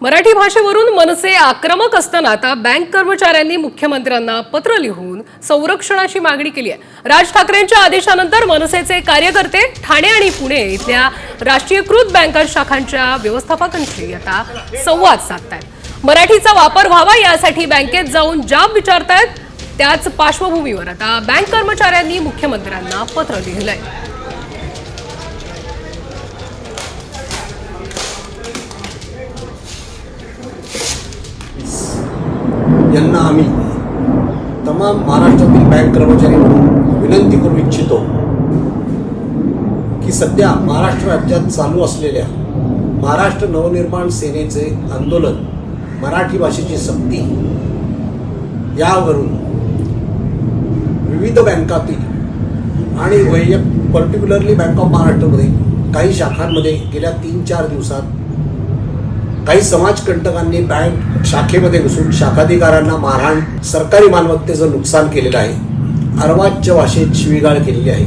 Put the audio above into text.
मराठी भाषेवरून मनसे आक्रमक असताना आता बँक कर्मचाऱ्यांनी मुख्यमंत्र्यांना पत्र लिहून संरक्षणाची मागणी केली आहे। राज ठाकरेंच्या आदेशानंतर मनसेचे कार्यकर्ते ठाणे आणि पुणे इथल्या राष्ट्रीयकृत बँका शाखांच्या व्यवस्थापकांशी आता संवाद साधतायत। मराठीचा वापर व्हावा यासाठी बँकेत जाऊन जाब विचारतायत। त्याच पार्श्वभूमीवर आता बँक कर्मचाऱ्यांनी मुख्यमंत्र्यांना पत्र लिहिलंय। यांना आम्ही तमाम महाराष्ट्रातील बँक कर्मचारी म्हणून विनंती करू इच्छितो की सध्या महाराष्ट्र राज्यात चालू असलेल्या महाराष्ट्र नवनिर्माण सेनेचे आंदोलन, मराठी भाषेची सक्ती यावरून विविध बँकातील आणि पर्टिक्युलरली बँक ऑफ महाराष्ट्रमध्ये काही शाखांमध्ये गेल्या 3-4 दिवसात काही समाजकंटकांनी बँक शाखेमध्ये घुसून शाखाधिकाऱ्यांना मारहाण, सरकारी मालमत्तेचं नुकसान केलेलं आहे, अर्वाच्य भाषेत शिवीगाळ केलेली आहे।